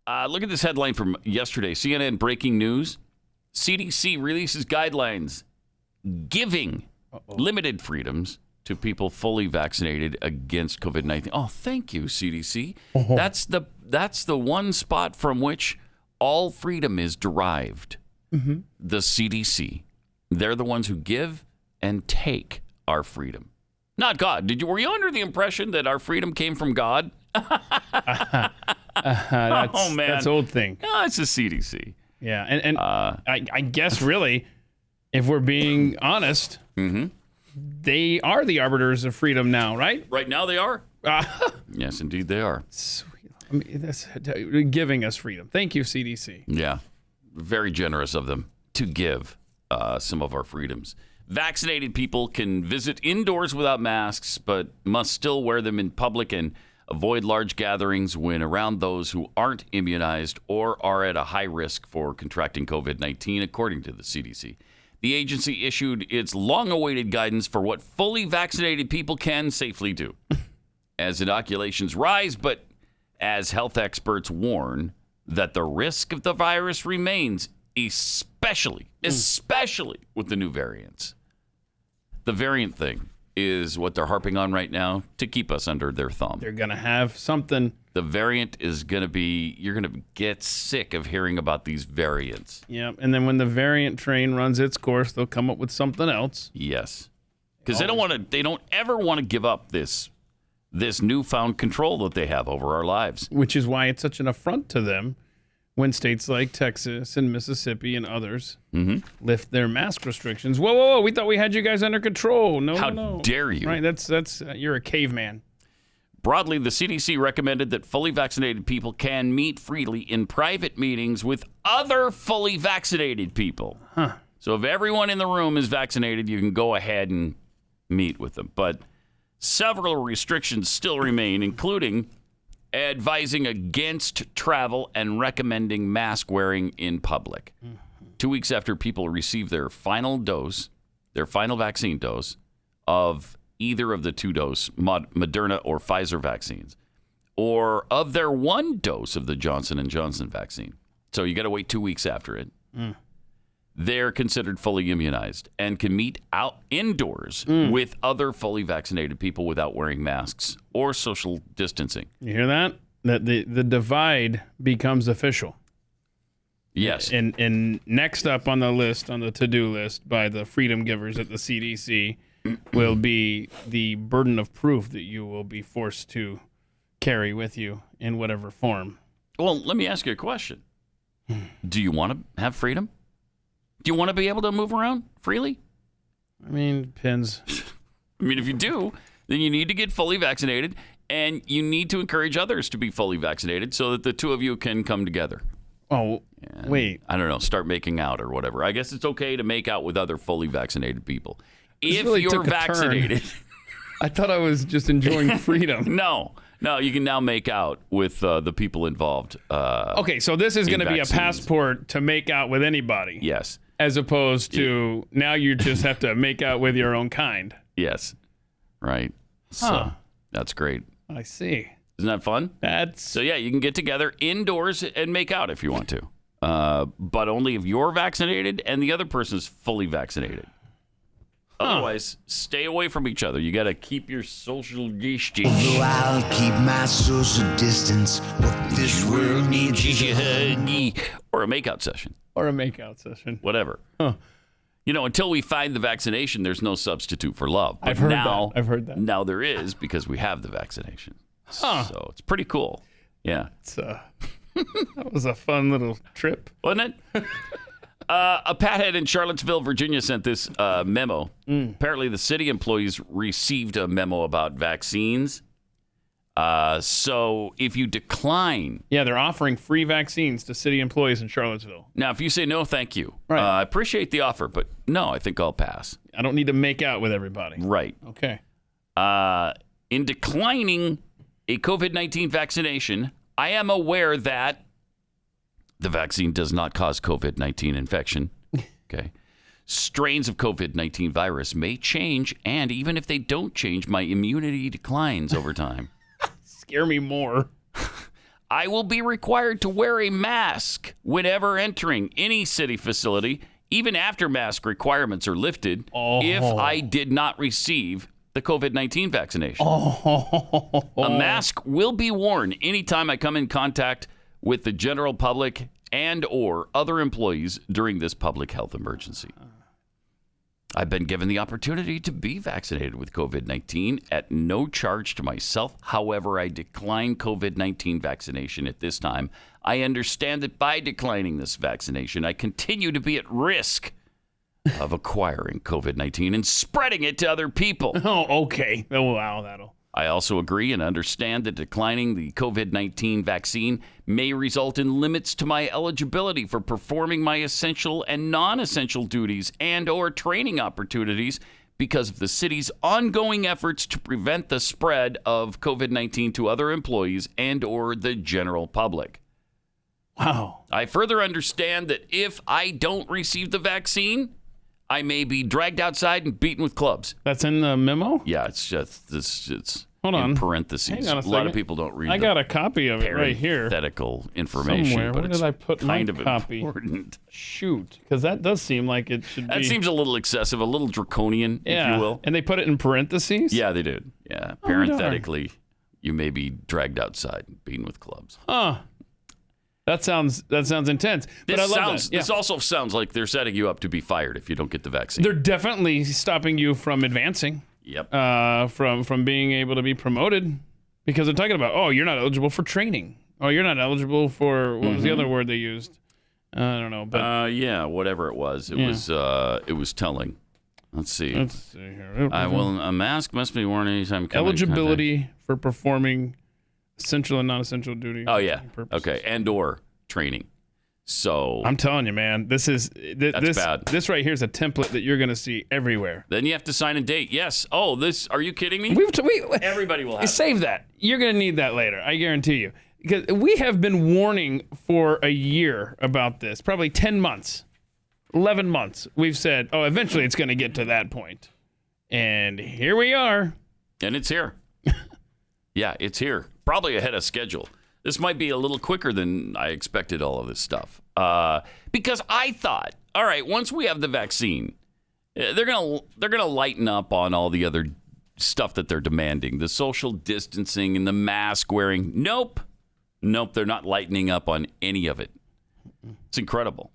Look at this headline from yesterday. CNN breaking news. CDC releases guidelines giving limited freedoms to people fully vaccinated against COVID-19. Oh, thank you, CDC. That's the one spot from which all freedom is derived. The CDC. They're the ones who give and take our freedom. Not God. Were you under the impression that our freedom came from God? Oh, man. That's old thing. No, it's the CDC. Yeah, and I guess really, if we're being honest, they are the arbiters of freedom now, right? Right now they are. Yes, indeed they are. Sweet. I mean, that's giving us freedom. Thank you, CDC. Yeah, very generous of them to give some of our freedoms. Vaccinated people can visit indoors without masks, but must still wear them in public and avoid large gatherings when around those who aren't immunized or are at a high risk for contracting COVID-19, according to the CDC. The agency issued its long-awaited guidance for what fully vaccinated people can safely do as inoculations rise, but as health experts warn that the risk of the virus remains, especially with the new variants. The variant thing is what they're harping on right now to keep us under their thumb. They're going to have something. The variant is going to be, you're going to get sick of hearing about these variants. Yeah, and then when the variant train runs its course, they'll come up with something else. Yes. Because they don't ever want to give up this newfound control that they have over our lives. Which is why it's such an affront to them when states like Texas and Mississippi and others lift their mask restrictions. Whoa, we thought we had you guys under control. No. How dare you? Right, that's you're a caveman. Broadly, the CDC recommended that fully vaccinated people can meet freely in private meetings with other fully vaccinated people. So if everyone in the room is vaccinated, you can go ahead and meet with them. But several restrictions still remain, including advising against travel and recommending mask wearing in public. 2 weeks after people receive their final vaccine dose of either of the two dose Moderna or Pfizer vaccines, or of their one dose of the Johnson & Johnson vaccine. So you got to wait 2 weeks after it. They're considered fully immunized and can meet out indoors with other fully vaccinated people without wearing masks or social distancing. You hear that? That the divide becomes official. Yes. And next up on the list, on the to-do list by the freedom givers at the CDC, will be the burden of proof that you will be forced to carry with you in whatever form. Well, let me ask you a question. Do you want to have freedom? Do you want to be able to move around freely? I mean, depends. I mean, if you do, then you need to get fully vaccinated, and you need to encourage others to be fully vaccinated so that the two of you can come together. Oh, And, wait. I don't know, start making out or whatever. I guess it's okay to make out with other fully vaccinated people. This If really you're took a turn. vaccinated. I thought I was just enjoying freedom. No, you can now make out with the people involved. Okay, so this is going to be a vaccines. passport to make out with anybody. Yes. As opposed to now you just have to make out with your own kind. Yes. Right. Huh. So that's great. I see. Isn't that fun? That's So, yeah, you can get together indoors and make out if you want to. But only if you're vaccinated and the other person's fully vaccinated. Otherwise, stay away from each other. You got to keep your social distance. Although I'll keep my social distance, what this world needs is a hug. Or a makeout session. or a makeout session. Whatever. You know, until we find the vaccination, there's no substitute for love. But I've heard now, that. I've heard that. Now there is because we have the vaccination. Huh. So it's pretty cool. Yeah. It's, that was a fun little trip. Wasn't it? A Pathead in Charlottesville, Virginia sent this memo. Apparently the city employees received a memo about vaccines. So if you decline... Yeah, they're offering free vaccines to city employees in Charlottesville. Now, if you say no, thank you. Right. I appreciate the offer, but no, I think I'll pass. I don't need to make out with everybody. Right. Okay. In declining a COVID-19 vaccination, I am aware that the vaccine does not cause COVID-19 infection. Okay. Strains of COVID-19 virus may change, and even if they don't change, my immunity declines over time. Scare me more. I will be required to wear a mask whenever entering any city facility, even after mask requirements are lifted, if I did not receive the COVID-19 vaccination. A mask will be worn anytime I come in contact with the general public and or other employees during this public health emergency. I've been given the opportunity to be vaccinated with COVID-19 at no charge to myself. However, I decline COVID-19 vaccination at this time. I understand that by declining this vaccination, I continue to be at risk of acquiring COVID-19 and spreading it to other people. Oh, okay. Oh, wow, that'll. I also agree and understand that declining the COVID-19 vaccine may result in limits to my eligibility for performing my essential and non-essential duties and or training opportunities because of the city's ongoing efforts to prevent the spread of COVID-19 to other employees and or the general public. Wow. I further understand that if I don't receive the vaccine, I may be dragged outside and beaten with clubs. That's in the memo? Yeah, it's just this. It's Hold in on. parentheses. Hang on a lot of second. people don't read. I got a copy of it right here. Parenthetical information. Somewhere. But Where it's did I put my kind of copy? important. Shoot, because that does seem like it should be. That seems a little excessive, a little draconian, yeah. if you will. And they put it in parentheses? Yeah, they did. Yeah, Oh, darn. parenthetically, you may be dragged outside and beaten with clubs. Huh. That sounds intense. But I love that. Yeah. This also sounds like they're setting you up to be fired if you don't get the vaccine. They're definitely stopping you from advancing, Yep. from being able to be promoted, because they're talking about, oh, you're not eligible for training. Oh, you're not eligible for, what was the other word they used? I don't know, but Yeah, whatever it was. It was telling. Let's see. let's see here. A mask must be worn anytime coming in contact. Eligibility for performing essential and non-essential duty. Oh yeah. purposes. Okay, and or training. So I'm telling you, man, this is this bad. This right here is a template that you're going to see everywhere. then you have to sign a date. Yes. Oh, this. Are you kidding me? Everybody will have. Save that. You're going to need that later. I guarantee you. Because we have been warning for a year about this, probably 10 months, 11 months. We've said, oh, eventually it's going to get to that point. And here we are. And it's here. Yeah, it's here. Probably ahead of schedule. This might be a little quicker than I expected, all of this stuff. Because I thought, all right, once we have the vaccine, they're gonna lighten up on all the other stuff that they're demanding, the social distancing and the mask wearing. Nope, they're not lightening up on any of it. It's incredible.